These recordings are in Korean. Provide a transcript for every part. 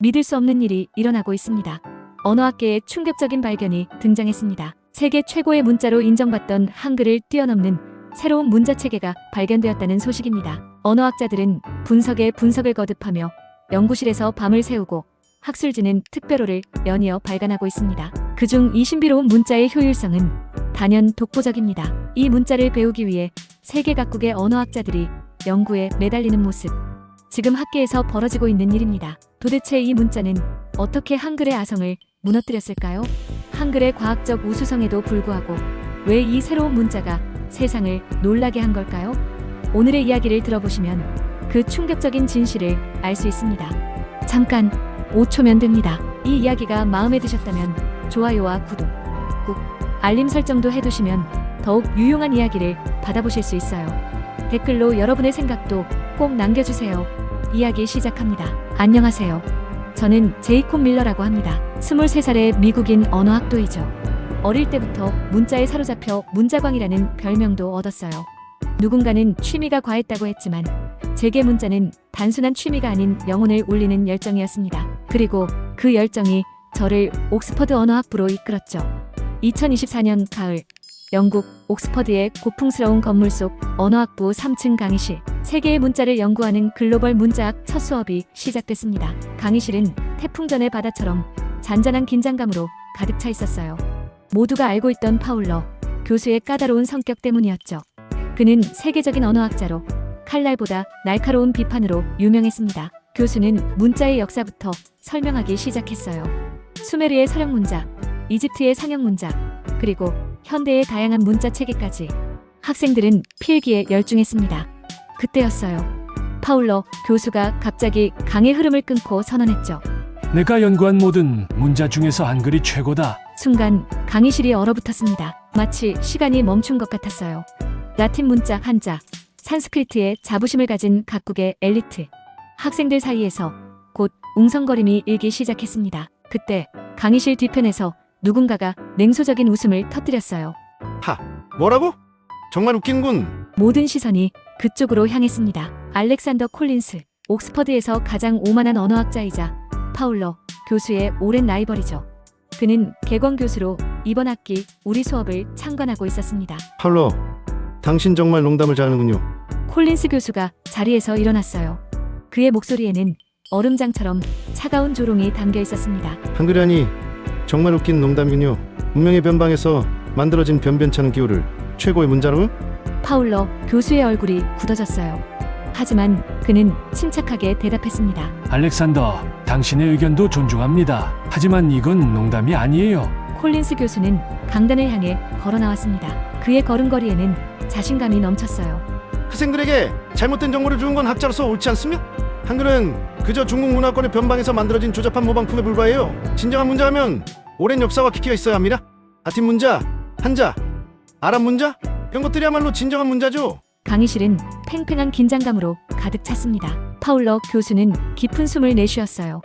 믿을 수 없는 일이 일어나고 있습니다. 언어학계의 충격적인 발견이 등장했습니다. 세계 최고의 문자로 인정받던 한글을 뛰어넘는 새로운 문자 체계가 발견되었다는 소식입니다. 언어학자들은 분석에 분석을 거듭하며 연구실에서 밤을 새우고 학술지는 특별호를 연이어 발간하고 있습니다. 그중 이 신비로운 문자의 효율성은 단연 독보적입니다. 이 문자를 배우기 위해 세계 각국의 언어학자들이 연구에 매달리는 모습, 지금 학계에서 벌어지고 있는 일입니다. 도대체 이 문자는 어떻게 한글의 아성을 무너뜨렸을까요? 한글의 과학적 우수성에도 불구하고 왜 이 새로운 문자가 세상을 놀라게 한 걸까요? 오늘의 이야기를 들어보시면 그 충격적인 진실을 알 수 있습니다. 잠깐 5초면 됩니다. 이 이야기가 마음에 드셨다면 좋아요와 구독, 꾹 알림 설정도 해두시면 더욱 유용한 이야기를 받아보실 수 있어요. 댓글로 여러분의 생각도 꼭 남겨주세요. 이야기 시작합니다. 안녕하세요. 저는 제이콥 밀러라고 합니다. 23살의 미국인 언어학도이죠. 어릴 때부터 문자에 사로잡혀 문자광이라는 별명도 얻었어요. 누군가는 취미가 과했다고 했지만 제게 문자는 단순한 취미가 아닌 영혼을 울리는 열정이었습니다. 그리고 그 열정이 저를 옥스퍼드 언어학부로 이끌었죠. 2024년 가을, 영국 옥스퍼드의 고풍스러운 건물 속 언어학부 3층 강의실, 세계의 문자를 연구하는 글로벌 문자학 첫 수업이 시작됐습니다. 강의실은 태풍전의 바다처럼 잔잔한 긴장감으로 가득 차 있었어요. 모두가 알고 있던 파울러 교수의 까다로운 성격 때문이었죠. 그는 세계적인 언어학자로 칼날보다 날카로운 비판으로 유명했습니다. 교수는 문자의 역사부터 설명하기 시작했어요. 수메르의 서령 문자, 이집트의 상형 문자, 그리고 현대의 다양한 문자 체계까지. 학생들은 필기에 열중했습니다. 그때였어요. 파울러 교수가 갑자기 강의 흐름을 끊고 선언했죠. 내가 연구한 모든 문자 중에서 한글이 최고다. 순간 강의실이 얼어붙었습니다. 마치 시간이 멈춘 것 같았어요. 라틴 문자 한자, 산스크리트에 자부심을 가진 각국의 엘리트 학생들 사이에서 곧 웅성거림이 일기 시작했습니다. 그때 강의실 뒤편에서 누군가가 냉소적인 웃음을 터뜨렸어요. 하, 뭐라고? 정말 웃긴군. 모든 시선이 그쪽으로 향했습니다. 알렉산더 콜린스, 옥스퍼드에서 가장 오만한 언어학자이자 파울러 교수의 오랜 라이벌이죠. 그는 개건 교수로 이번 학기 우리 수업을 참관하고 있었습니다. 파울러, 당신 정말 농담을 잘하는군요. 콜린스 교수가 자리에서 일어났어요. 그의 목소리에는 얼음장처럼 차가운 조롱이 담겨 있었습니다. 한글이라니 정말 웃긴 농담이군요. 운명의 변방에서 만들어진 변변찮은 기호를 최고의 문자로? 파울러 교수의 얼굴이 굳어졌어요. 하지만 그는 침착하게 대답했습니다. 알렉산더, 당신의 의견도 존중합니다. 하지만 이건 농담이 아니에요. 콜린스 교수는 강단을 향해 걸어 나왔습니다. 그의 걸음걸이에는 자신감이 넘쳤어요. 학생들에게 잘못된 정보를 주는 건 학자로서 옳지 않습니까? 한글은 그저 중국 문화권의 변방에서 만들어진 조잡한 모방품에 불과해요. 진정한 문자라면 오랜 역사와 깊이가 있어야 합니다. 라틴 문자, 한자, 아랍 문자, 이런 것들이야말로 진정한 문자죠. 강의실은 팽팽한 긴장감으로 가득 찼습니다. 파울러 교수는 깊은 숨을 내쉬었어요.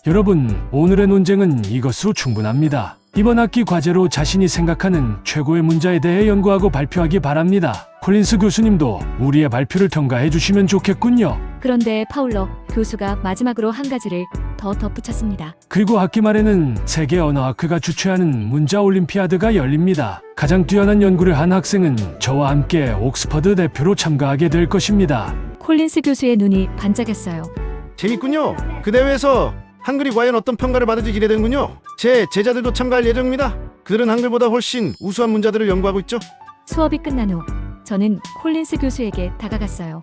여러분, 오늘의 논쟁은 이것으로 충분합니다. 이번 학기 과제로 자신이 생각하는 최고의 문자에 대해 연구하고 발표하기 바랍니다. 콜린스 교수님도 우리의 발표를 평가해 주시면 좋겠군요. 그런데 파울러 교수가 마지막으로 한 가지를 더 덧붙였습니다. 그리고 학기 말에는 세계 언어학회가 주최하는 문자 올림피아드가 열립니다. 가장 뛰어난 연구를 한 학생은 저와 함께 옥스퍼드 대표로 참가하게 될 것입니다. 콜린스 교수의 눈이 반짝였어요. 재밌군요. 그 대회에서 한글이 과연 어떤 평가를 받을지 기대되는군요. 제 제자들도 참가할 예정입니다. 그들은 한글보다 훨씬 우수한 문자들을 연구하고 있죠. 수업이 끝난 후 저는 콜린스 교수에게 다가갔어요.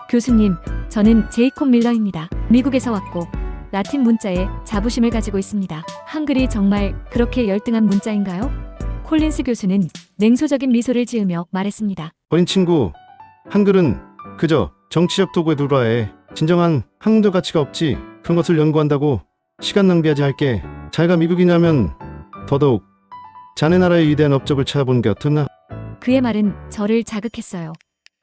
교수님, 저는 제이콥 밀러입니다. 미국에서 왔고 라틴 문자에 자부심을 가지고 있습니다. 한글이 정말 그렇게 열등한 문자인가요? 콜린스 교수는 냉소적인 미소를 지으며 말했습니다. 어린 친구, 한글은 그저 정치적 도구에 불과해. 진정한 학문적 가치가 없지. 그런 것을 연구한다고 시간 낭비하지 할게. 자기가 미국이냐면 더더욱 자네 나라의 위대한 업적을 찾아보는 게 어떻나? 그의 말은 저를 자극했어요.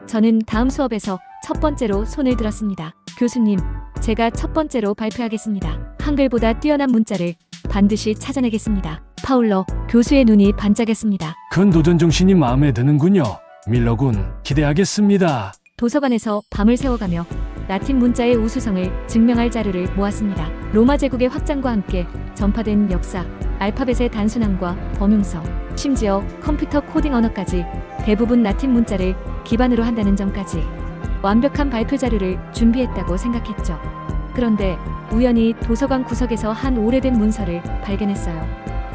저는 다음 수업에서 첫 번째로 손을 들었습니다. 교수님, 제가 첫 번째로 발표하겠습니다. 한글보다 뛰어난 문자를 반드시 찾아내겠습니다. 파울러 교수의 눈이 반짝였습니다. 큰 도전 정신이 마음에 드는군요. 밀러군, 기대하겠습니다. 도서관에서 밤을 새워가며 라틴 문자의 우수성을 증명할 자료를 모았습니다. 로마 제국의 확장과 함께 전파된 역사, 알파벳의 단순함과 범용서, 심지어 컴퓨터 코딩 언어까지 대부분 라틴 문자를 기반으로 한다는 점까지 완벽한 발표 자료를 준비했다고 생각했죠. 그런데 우연히 도서관 구석에서 한 오래된 문서를 발견했어요.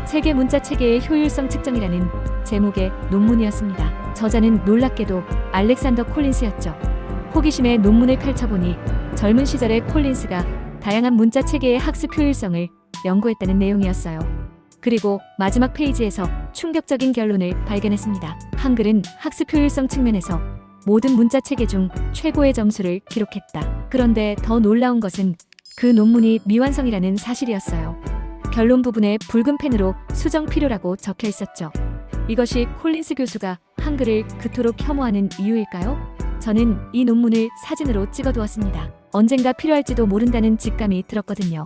세계 문자 체계의 효율성 측정이라는 제목의 논문이었습니다. 저자는 놀랍게도 알렉산더 콜린스였죠. 호기심에 논문을 펼쳐보니 젊은 시절의 콜린스가 다양한 문자 체계의 학습 효율성을 연구했다는 내용이었어요. 그리고 마지막 페이지에서 충격적인 결론을 발견했습니다. 한글은 학습 효율성 측면에서 모든 문자 체계 중 최고의 점수를 기록했다. 그런데 더 놀라운 것은 그 논문이 미완성이라는 사실이었어요. 결론 부분에 붉은 펜으로 수정 필요라고 적혀 있었죠. 이것이 콜린스 교수가 한글을 그토록 혐오하는 이유일까요? 저는 이 논문을 사진으로 찍어두었습니다. 언젠가 필요할지도 모른다는 직감이 들었거든요.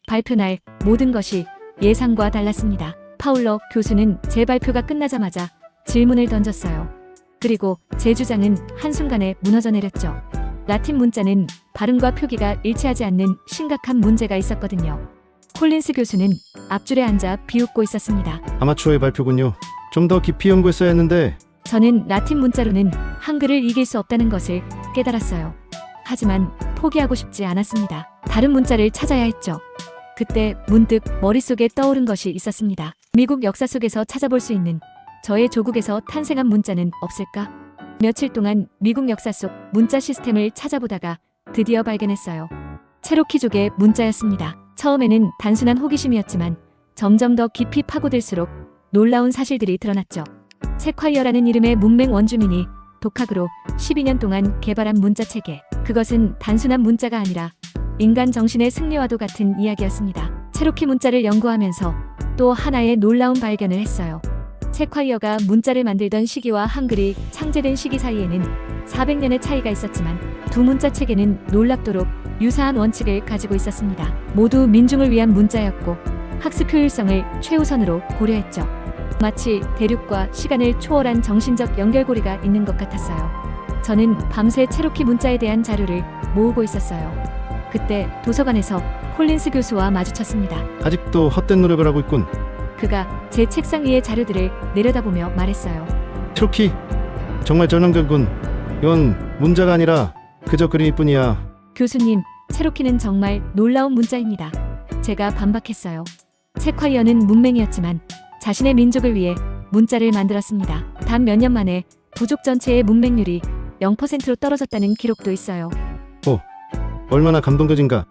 발표 날 모든 것이 예상과 달랐습니다. 파울러 교수는 제 발표가 끝나자마자 질문을 던졌어요. 그리고 제 주장은 한순간에 무너져 내렸죠. 라틴 문자는 발음과 표기가 일치하지 않는 심각한 문제가 있었거든요. 콜린스 교수는 앞줄에 앉아 비웃고 있었습니다. 아마추어의 발표군요. 좀 더 깊이 연구했어야 했는데. 저는 라틴 문자로는 한글을 이길 수 없다는 것을 깨달았어요. 하지만 포기하고 싶지 않았습니다. 다른 문자를 찾아야 했죠. 그때 문득 머릿속에 떠오른 것이 있었습니다. 미국 역사 속에서 찾아볼 수 있는 저의 조국에서 탄생한 문자는 없을까? 며칠 동안 미국 역사 속 문자 시스템을 찾아보다가 드디어 발견했어요. 체로키족의 문자였습니다. 처음에는 단순한 호기심이었지만 점점 더 깊이 파고들수록 놀라운 사실들이 드러났죠. 세콰이어라는 이름의 문맹 원주민이 독학으로 12년 동안 개발한 문자 체계. 그것은 단순한 문자가 아니라 인간 정신의 승리와도 같은 이야기였습니다. 체로키 문자를 연구하면서 또 하나의 놀라운 발견을 했어요. 세콰이어가 문자를 만들던 시기와 한글이 창제된 시기 사이에는 400년의 차이가 있었지만 두 문자 체계는 놀랍도록 유사한 원칙을 가지고 있었습니다. 모두 민중을 위한 문자였고 학습 효율성을 최우선으로 고려했죠. 마치 대륙과 시간을 초월한 정신적 연결고리가 있는 것 같았어요. 저는 밤새 체로키 문자에 대한 자료를 모으고 있었어요. 그때 도서관에서 콜린스 교수와 마주쳤습니다. 아직도 헛된 노력을 하고 있군. 그가 제 책상 위의 자료들을 내려다보며 말했어요. 체로키 정말 전형적이군. 이건 문자가 아니라 그저 그림일 뿐이야. 교수님, 체로키는 정말 놀라운 문자입니다. 제가 반박했어요. 세콰이어는 문맹이었지만 자신의 민족을 위해 문자를 만들었습니다. 단 몇 년 만에 부족 전체의 문맹률이 0%로 떨어졌다는 기록도 있어요. 얼마나 감동적인가.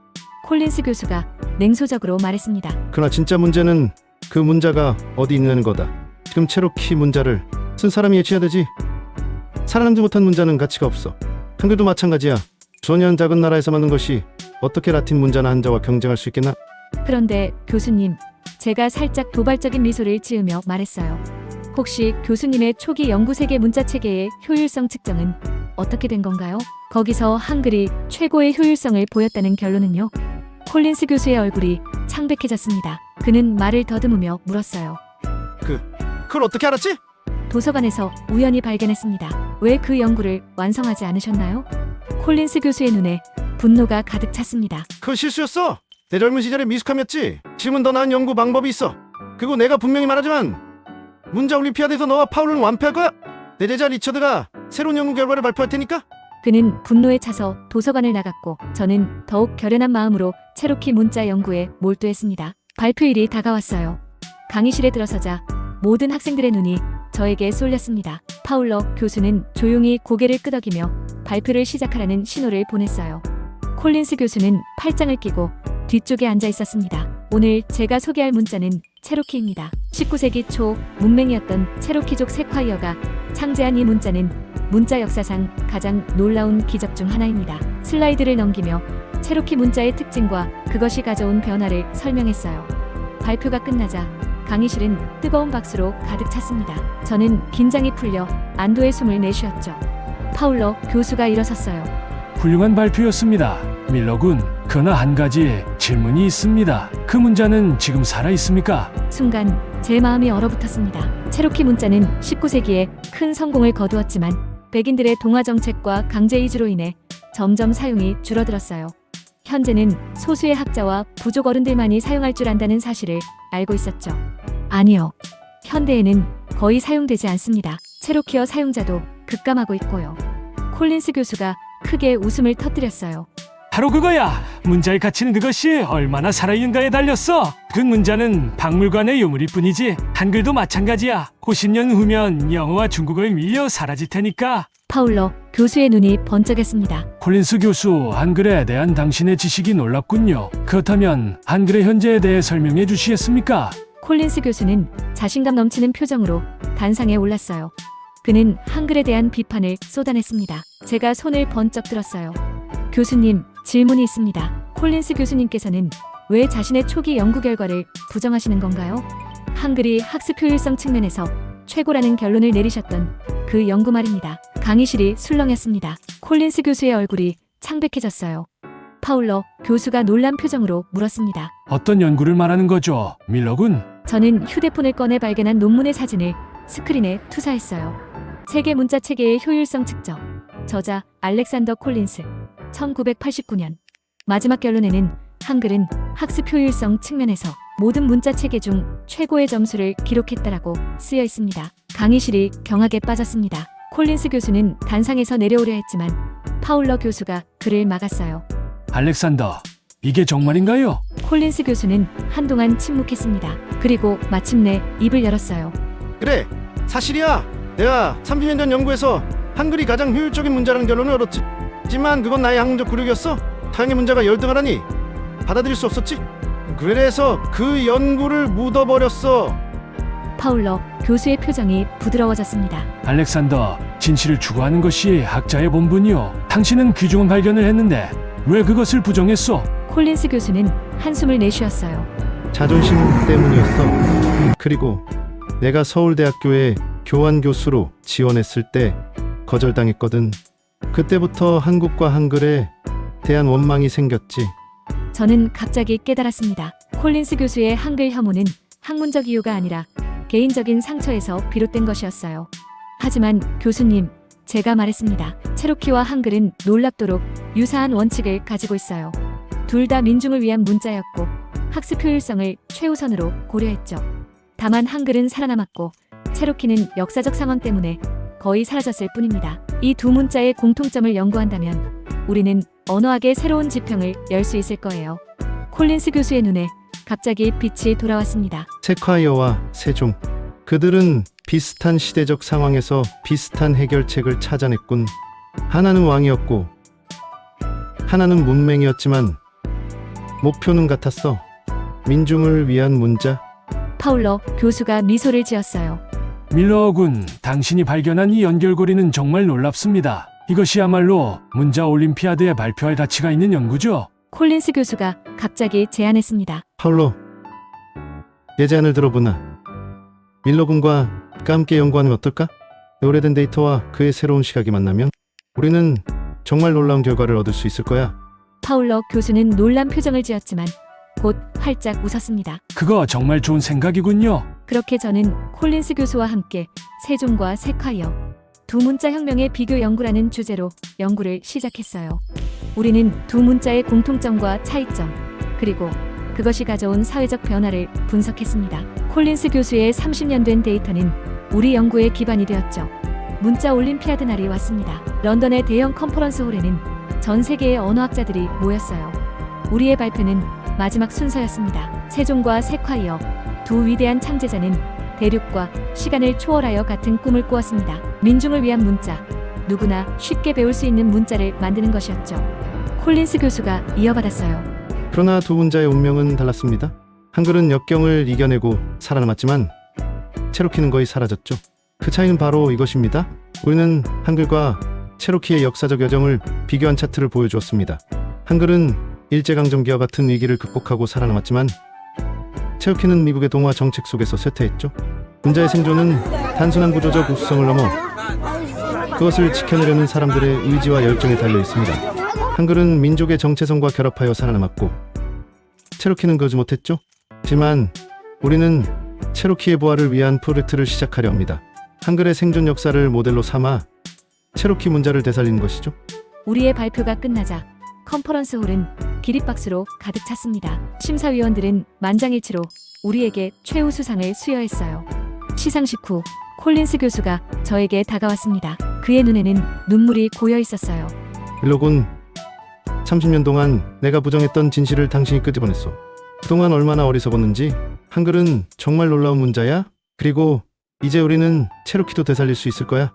콜린스 교수가 냉소적으로 말했습니다. 그러나 진짜 문제는 그 문자가 어디 있는 거다. 지금 체로키 문자를 쓴 사람이 예치해야 되지. 살아남지 못한 문자는 가치가 없어. 한글도 마찬가지야. 전혀 작은 나라에서 만든 것이 어떻게 라틴 문자나 한자와 경쟁할 수 있겠나? 그런데 교수님, 제가 살짝 도발적인 미소를 지으며 말했어요. 혹시 교수님의 초기 연구 세계 문자 체계의 효율성 측정은 어떻게 된 건가요? 거기서 한글이 최고의 효율성을 보였다는 결론은요? 콜린스 교수의 얼굴이 창백해졌습니다. 그는 말을 더듬으며 물었어요. 그걸 어떻게 알았지? 도서관에서 우연히 발견했습니다. 왜 그 연구를 완성하지 않으셨나요? 콜린스 교수의 눈에 분노가 가득 찼습니다. 그건 실수였어. 내 젊은 시절의 미숙함이었지. 지금은 더 나은 연구 방법이 있어. 그리고 내가 분명히 말하지만 문자 올림피아드에서 너와 파울은 완패할 거야. 내 제자 리처드가 새로운 연구 결과를 발표할 테니까. 그는 분노에 차서 도서관을 나갔고 저는 더욱 결연한 마음으로 체로키 문자 연구에 몰두했습니다. 발표일이 다가왔어요. 강의실에 들어서자 모든 학생들의 눈이 저에게 쏠렸습니다. 파울러 교수는 조용히 고개를 끄덕이며 발표를 시작하라는 신호를 보냈어요. 콜린스 교수는 팔짱을 끼고 뒤쪽에 앉아 있었습니다. 오늘 제가 소개할 문자는 체로키입니다. 19세기 초 문맹이었던 체로키족 세콰이어가 창제한 이 문자는 문자 역사상 가장 놀라운 기적 중 하나입니다. 슬라이드를 넘기며 체로키 문자의 특징과 그것이 가져온 변화를 설명했어요. 발표가 끝나자 강의실은 뜨거운 박수로 가득 찼습니다. 저는 긴장이 풀려 안도의 숨을 내쉬었죠. 파울러 교수가 일어섰어요. 훌륭한 발표였습니다. 밀러군, 그러나 한 가지 질문이 있습니다. 그 문자는 지금 살아 있습니까? 순간 제 마음이 얼어붙었습니다. 체로키 문자는 19세기에 큰 성공을 거두었지만 백인들의 동화 정책과 강제 이주로 인해 점점 사용이 줄어들었어요. 현재는 소수의 학자와 부족 어른들만이 사용할 줄 안다는 사실을 알고 있었죠. 아니요. 현대에는 거의 사용되지 않습니다. 체로키어 사용자도 급감하고 있고요. 콜린스 교수가 크게 웃음을 터뜨렸어요. 바로 그거야. 문자의 가치는 그것이 얼마나 살아있는가에 달렸어. 그 문자는 박물관의 유물일 뿐이지 한글도 마찬가지야. 50년 후면 영어와 중국어에 밀려 사라질 테니까. 파울러 교수의 눈이 번쩍했습니다. 콜린스 교수, 한글에 대한 당신의 지식이 놀랍군요. 그렇다면 한글의 현재에 대해 설명해 주시겠습니까? 콜린스 교수는 자신감 넘치는 표정으로 단상에 올랐어요. 그는 한글에 대한 비판을 쏟아냈습니다. 제가 손을 번쩍 들었어요. 교수님, 질문이 있습니다. 콜린스 교수님께서는 왜 자신의 초기 연구 결과를 부정하시는 건가요? 한글이 학습 효율성 측면에서 최고라는 결론을 내리셨던 그 연구 말입니다. 강의실이 술렁였습니다. 콜린스 교수의 얼굴이 창백해졌어요. 파울러 교수가 놀란 표정으로 물었습니다. 어떤 연구를 말하는 거죠, 밀러군? 저는 휴대폰을 꺼내 발견한 논문의 사진을 스크린에 투사했어요. 세계 문자 체계의 효율성 측정. 저자 알렉산더 콜린스. 1989년. 마지막 결론에는 한글은 학습 효율성 측면에서 모든 문자 체계 중 최고의 점수를 기록했다라고 쓰여 있습니다. 강의실이 경악에 빠졌습니다. 콜린스 교수는 단상에서 내려오려 했지만 파울러 교수가 그를 막았어요. 알렉산더, 이게 정말인가요? 콜린스 교수는 한동안 침묵했습니다. 그리고 마침내 입을 열었어요. 그래, 사실이야. 내가 30년 전 연구에서 한글이 가장 효율적인 문자라는 결론을 얻었지. 하지만 그건 나의 학문적 굴욕이었어. 타영의 문자가 열등하다니 받아들일 수 없었지. 그래서 그 연구를 묻어버렸어. 파울러 교수의 표정이 부드러워졌습니다. 알렉산더, 진실을 추구하는 것이 학자의 본분이요. 당신은 귀중한 발견을 했는데 왜 그것을 부정했소? 콜린스 교수는 한숨을 내쉬었어요. 자존심 때문이었어. 그리고 내가 서울대학교에 교환 교수로 지원했을 때 거절당했거든. 그때부터 한국과 한글에 대한 원망이 생겼지. 저는 갑자기 깨달았습니다. 콜린스 교수의 한글 혐오는 학문적 이유가 아니라 개인적인 상처에서 비롯된 것이었어요. 하지만 교수님, 제가 말했습니다. 체로키와 한글은 놀랍도록 유사한 원칙을 가지고 있어요. 둘 다 민중을 위한 문자였고 학습 효율성을 최우선으로 고려했죠. 다만 한글은 살아남았고 체로키는 역사적 상황 때문에 거의 사라졌을 뿐입니다. 이 두 문자의 공통점을 연구한다면 우리는 언어학의 새로운 지평을 열 수 있을 거예요. 콜린스 교수의 눈에 갑자기 빛이 돌아왔습니다. 세콰이어와 세종, 그들은 비슷한 시대적 상황에서 비슷한 해결책을 찾아냈군. 하나는 왕이었고 하나는 문맹이었지만 목표는 같았어. 민중을 위한 문자. 파울러 교수가 미소를 지었어요. 밀러군, 당신이 발견한 이 연결고리는 정말 놀랍습니다. 이것이야말로 문자 올림피아드에 발표할 가치가 있는 연구죠. 콜린스 교수가 갑자기 제안했습니다. 파울로, 내 제안을 들어보나. 밀러군과 함께 연구하는 어떨까? 오래된 데이터와 그의 새로운 시각이 만나면 우리는 정말 놀라운 결과를 얻을 수 있을 거야. 파울러 교수는 놀란 표정을 지었지만 곧 활짝 웃었습니다. 그거 정말 좋은 생각이군요. 그렇게 저는 콜린스 교수와 함께 세종과 세콰이어, 두 문자 혁명의 비교 연구라는 주제로 연구를 시작했어요. 우리는 두 문자의 공통점과 차이점, 그리고 그것이 가져온 사회적 변화를 분석했습니다. 콜린스 교수의 30년 된 데이터는 우리 연구의 기반이 되었죠. 문자 올림피아드 날이 왔습니다. 런던의 대형 컨퍼런스 홀에는 전 세계의 언어학자들이 모였어요. 우리의 발표는 마지막 순서였습니다. 세종과 세콰이어, 두 위대한 창제자는 대륙과 시간을 초월하여 같은 꿈을 꾸었습니다. 민중을 위한 문자, 누구나 쉽게 배울 수 있는 문자를 만드는 것이었죠. 콜린스 교수가 이어받았어요. 그러나 두 문자의 운명은 달랐습니다. 한글은 역경을 이겨내고 살아남았지만 체로키는 거의 사라졌죠. 그 차이는 바로 이것입니다. 우리는 한글과 체로키의 역사적 여정을 비교한 차트를 보여주었습니다. 한글은 일제강점기와 같은 위기를 극복하고 살아남았지만 체로키는 미국의 동화 정책 속에서 쇠퇴했죠. 문자의 생존은 단순한 구조적 우수성을 넘어 그것을 지켜내려는 사람들의 의지와 열정에 달려 있습니다. 한글은 민족의 정체성과 결합하여 살아남았고 체로키는 그러지 못했죠. 하지만 우리는 체로키의 부활을 위한 프로젝트를 시작하려 합니다. 한글의 생존 역사를 모델로 삼아 체로키 문자를 되살리는 것이죠. 우리의 발표가 끝나자 컨퍼런스 홀은 기립박수로 가득 찼습니다. 심사위원들은 만장일치로 우리에게 최우수상을 수여했어요. 시상식 후 콜린스 교수가 저에게 다가왔습니다. 그의 눈에는 눈물이 고여 있었어요. 일로군. 30년 동안 내가 부정했던 진실을 당신이 끄집어냈어. 그동안 얼마나 어리석었는지. 한글은 정말 놀라운 문자야. 그리고 이제 우리는 체로키도 되살릴 수 있을 거야.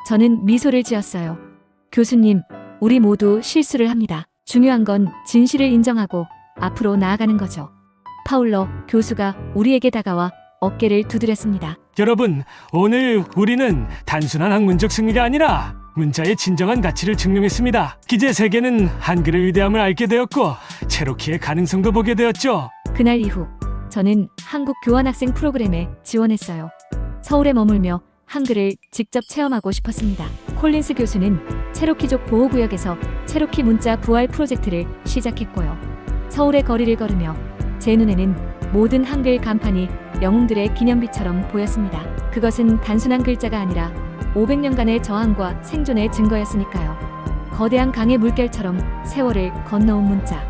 저는 미소를 지었어요. 교수님, 우리 모두 실수를 합니다. 중요한 건 진실을 인정하고 앞으로 나아가는 거죠. 파울러 교수가 우리에게 다가와 어깨를 두드렸습니다. 여러분, 오늘 우리는 단순한 학문적 승리가 아니라 문자의 진정한 가치를 증명했습니다. 기재 세계는 한글의 위대함을 알게 되었고 체로키의 가능성도 보게 되었죠. 그날 이후 저는 한국 교환학생 프로그램에 지원했어요. 서울에 머물며 한글을 직접 체험하고 싶었습니다. 콜린스 교수는 체로키족 보호구역에서 체로키 문자 부활 프로젝트를 시작했고요. 서울의 거리를 걸으며 제 눈에는 모든 한글 간판이 영웅들의 기념비처럼 보였습니다. 그것은 단순한 글자가 아니라 500년간의 저항과 생존의 증거였으니까요. 거대한 강의 물결처럼 세월을 건너온 문자.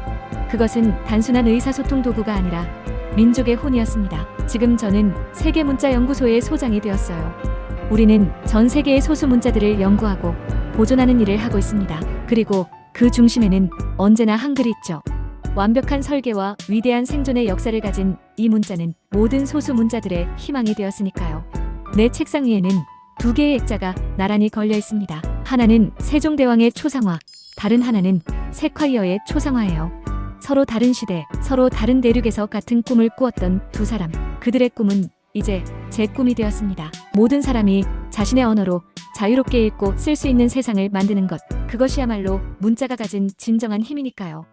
그것은 단순한 의사소통 도구가 아니라 민족의 혼이었습니다. 지금 저는 세계문자연구소의 소장이 되었어요. 우리는 전 세계의 소수 문자들을 연구하고 보존하는 일을 하고 있습니다. 그리고 그 중심에는 언제나 한글이 있죠. 완벽한 설계와 위대한 생존의 역사를 가진 이 문자는 모든 소수 문자들의 희망이 되었으니까요. 내 책상 위에는 두 개의 액자가 나란히 걸려 있습니다. 하나는 세종대왕의 초상화, 다른 하나는 세콰이어의 초상화예요. 서로 다른 시대, 서로 다른 대륙에서 같은 꿈을 꾸었던 두 사람. 그들의 꿈은 이제 제 꿈이 되었습니다. 모든 사람이 자신의 언어로 자유롭게 읽고 쓸 수 있는 세상을 만드는 것. 그것이야말로 문자가 가진 진정한 힘이니까요.